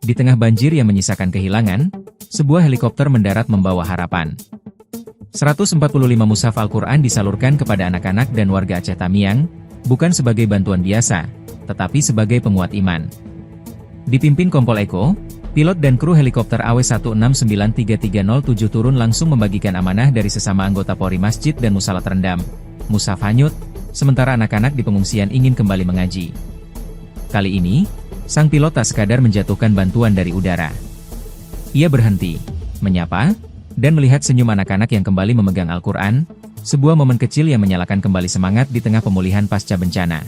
Di tengah banjir yang menyisakan kehilangan, sebuah helikopter mendarat membawa harapan. 145 mushaf Al-Quran disalurkan kepada anak-anak dan warga Aceh Tamiang, bukan sebagai bantuan biasa, tetapi sebagai penguat iman. Dipimpin Kompol Eko, pilot dan kru helikopter AW1693307 turun langsung membagikan amanah dari sesama anggota Polri Masjid dan Musalah terendam, mushaf hanyut, sementara anak-anak di pengungsian ingin kembali mengaji. Kali ini, sang pilot tak sekadar menjatuhkan bantuan dari udara. Ia berhenti, menyapa, dan melihat senyum anak-anak yang kembali memegang Al-Quran, sebuah momen kecil yang menyalakan kembali semangat di tengah pemulihan pasca bencana.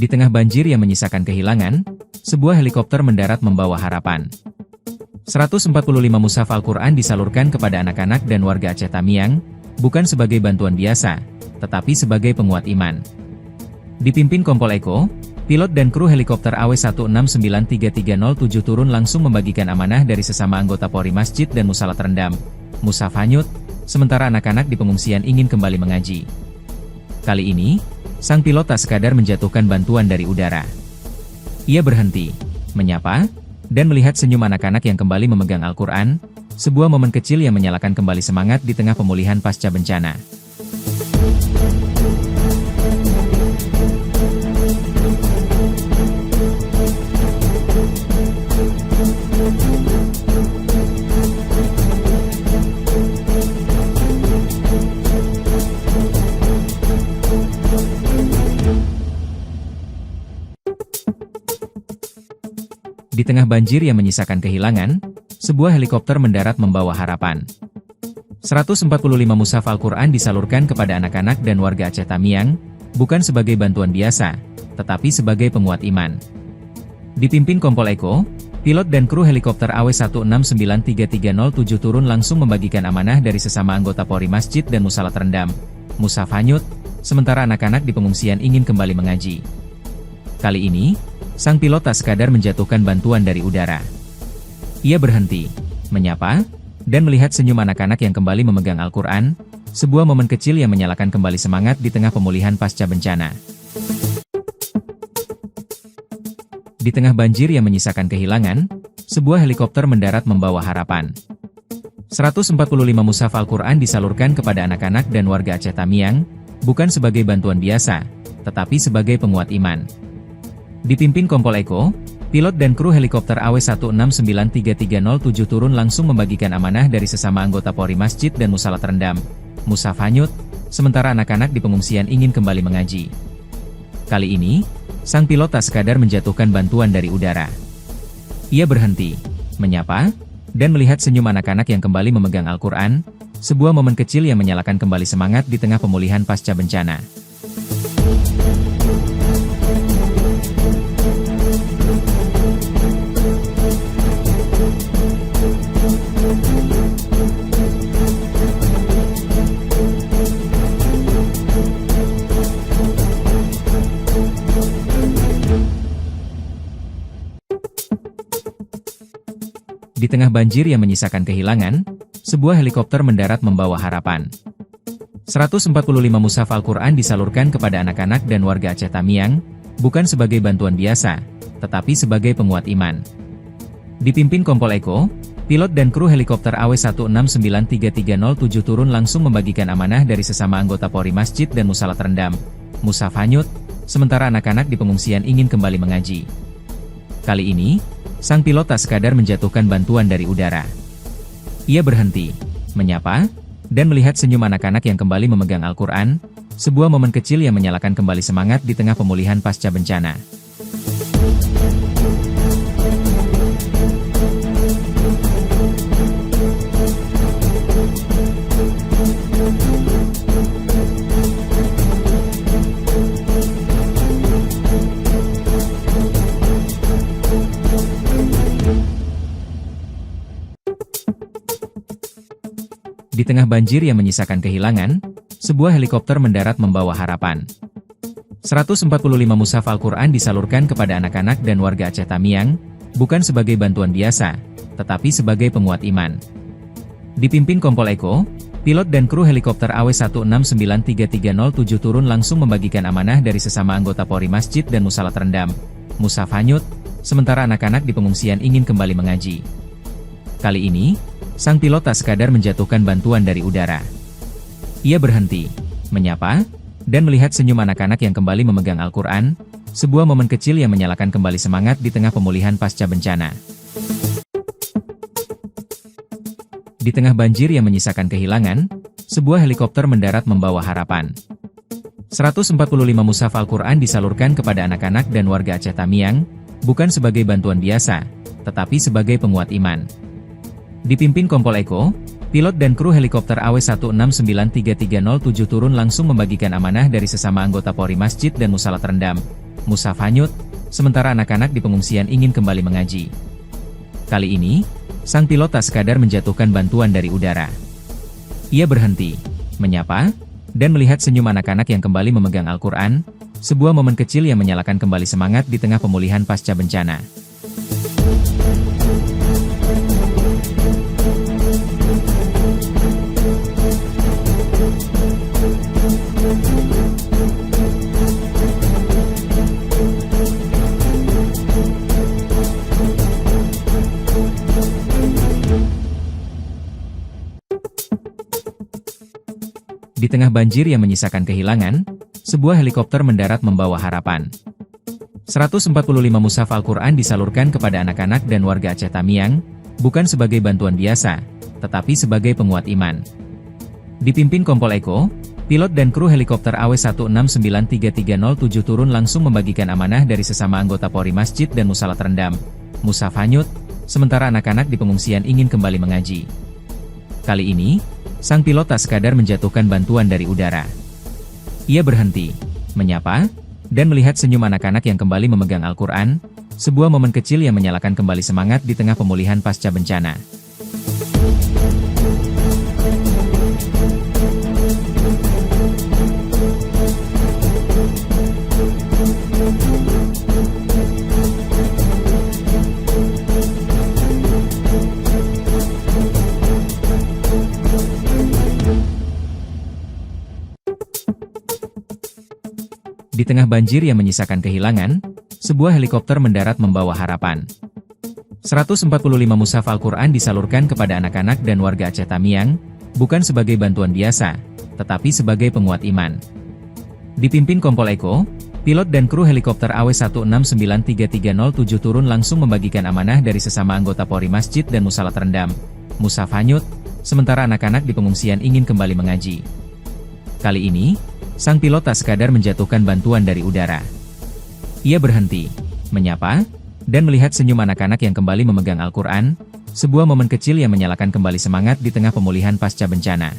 Di tengah banjir yang menyisakan kehilangan, sebuah helikopter mendarat membawa harapan. 145 mushaf Al-Quran disalurkan kepada anak-anak dan warga Aceh Tamiang, bukan sebagai bantuan biasa, tetapi sebagai penguat iman. Dipimpin Kompol Eko, pilot dan kru helikopter AW1693307 turun langsung membagikan amanah dari sesama anggota Polri Masjid dan Musalah terendam, mushaf hanyut, sementara anak-anak di pengungsian ingin kembali mengaji. Kali ini, sang pilot tak sekadar menjatuhkan bantuan dari udara. Ia berhenti, menyapa, dan melihat senyum anak-anak yang kembali memegang Al-Quran, sebuah momen kecil yang menyalakan kembali semangat di tengah pemulihan pasca bencana. Di tengah banjir yang menyisakan kehilangan, sebuah helikopter mendarat membawa harapan. 145 mushaf Al-Quran disalurkan kepada anak-anak dan warga Aceh Tamiang, bukan sebagai bantuan biasa, tetapi sebagai penguat iman. Dipimpin Kompol Eko, pilot dan kru helikopter AW1693307 turun langsung membagikan amanah dari sesama anggota Polri Masjid dan Musalah terendam, mushaf hanyut, sementara anak-anak di pengungsian ingin kembali mengaji. Kali ini, sang pilot tak sekadar menjatuhkan bantuan dari udara. Ia berhenti, menyapa, dan melihat senyum anak-anak yang kembali memegang Al-Quran, sebuah momen kecil yang menyalakan kembali semangat di tengah pemulihan pasca bencana. Di tengah banjir yang menyisakan kehilangan, sebuah helikopter mendarat membawa harapan. 145 mushaf Al-Quran disalurkan kepada anak-anak dan warga Aceh Tamiang, bukan sebagai bantuan biasa, tetapi sebagai penguat iman. Dipimpin Kompol Eko, pilot dan kru helikopter AW1693307 turun langsung membagikan amanah dari sesama anggota Polri Masjid dan Musalah terendam, mushaf hanyut, sementara anak-anak di pengungsian ingin kembali mengaji. Kali ini, sang pilot tak sekadar menjatuhkan bantuan dari udara. Ia berhenti, menyapa, dan melihat senyum anak-anak yang kembali memegang Al-Quran, sebuah momen kecil yang menyalakan kembali semangat di tengah pemulihan pasca bencana. Di tengah banjir yang menyisakan kehilangan, sebuah helikopter mendarat membawa harapan. 145 mushaf Al-Quran disalurkan kepada anak-anak dan warga Aceh Tamiang, bukan sebagai bantuan biasa, tetapi sebagai penguat iman. Dipimpin Kompol Eko, pilot dan kru helikopter AW1693307 turun langsung membagikan amanah dari sesama anggota Polri Masjid dan Musalah terendam, mushaf hanyut, sementara anak-anak di pengungsian ingin kembali mengaji. Kali ini, sang pilot tak sekadar menjatuhkan bantuan dari udara. Ia berhenti, menyapa, dan melihat senyum anak-anak yang kembali memegang Al-Quran, sebuah momen kecil yang menyalakan kembali semangat di tengah pemulihan pasca bencana. Di tengah banjir yang menyisakan kehilangan, sebuah helikopter mendarat membawa harapan. 145 mushaf Al-Quran disalurkan kepada anak-anak dan warga Aceh Tamiang, bukan sebagai bantuan biasa, tetapi sebagai penguat iman. Dipimpin Kompol Eko, pilot dan kru helikopter AW1693307 turun langsung membagikan amanah dari sesama anggota Polri Masjid dan Musalat Rendam, mushaf hanyut, sementara anak-anak di pengungsian ingin kembali mengaji. Kali ini, sang pilot tak sekadar menjatuhkan bantuan dari udara. Ia berhenti, menyapa, dan melihat senyum anak-anak yang kembali memegang Al-Quran, sebuah momen kecil yang menyalakan kembali semangat di tengah pemulihan pasca bencana. Di tengah banjir yang menyisakan kehilangan, sebuah helikopter mendarat membawa harapan. 145 mushaf Al-Quran disalurkan kepada anak-anak dan warga Aceh Tamiang, bukan sebagai bantuan biasa, tetapi sebagai penguat iman. Dipimpin Kompol Eko, pilot dan kru helikopter AW1693307 turun langsung membagikan amanah dari sesama anggota Polri Masjid dan Musalat Rendam, mushaf hanyut, sementara anak-anak di pengungsian ingin kembali mengaji. Kali ini, sang pilot tak sekadar menjatuhkan bantuan dari udara. Ia berhenti, menyapa, dan melihat senyum anak-anak yang kembali memegang Al-Quran, sebuah momen kecil yang menyalakan kembali semangat di tengah pemulihan pasca bencana. Di tengah banjir yang menyisakan kehilangan, sebuah helikopter mendarat membawa harapan. 145 mushaf Al-Quran disalurkan kepada anak-anak dan warga Aceh Tamiang, bukan sebagai bantuan biasa, tetapi sebagai penguat iman. Dipimpin Kompol Eko, pilot dan kru helikopter AW1693307 turun langsung membagikan amanah dari sesama anggota Polri Masjid dan Musalat Rendam, mushaf hanyut, sementara anak-anak di pengungsian ingin kembali mengaji. Kali ini, sang pilot tak sekadar menjatuhkan bantuan dari udara. Ia berhenti, menyapa, dan melihat senyum anak-anak yang kembali memegang Al-Quran, sebuah momen kecil yang menyalakan kembali semangat di tengah pemulihan pasca bencana. Di tengah banjir yang menyisakan kehilangan, sebuah helikopter mendarat membawa harapan. 145 mushaf Al-Quran disalurkan kepada anak-anak dan warga Aceh Tamiang, bukan sebagai bantuan biasa, tetapi sebagai penguat iman. Dipimpin Kompol Eko, pilot dan kru helikopter AW1693307 turun langsung membagikan amanah dari sesama anggota Polri Masjid dan Musalat Rendam, mushaf hanyut, sementara anak-anak di pengungsian ingin kembali mengaji. Kali ini, sang pilot tak sekadar menjatuhkan bantuan dari udara. Ia berhenti, menyapa, dan melihat senyum anak-anak yang kembali memegang Al-Quran, sebuah momen kecil yang menyalakan kembali semangat di tengah pemulihan pasca bencana.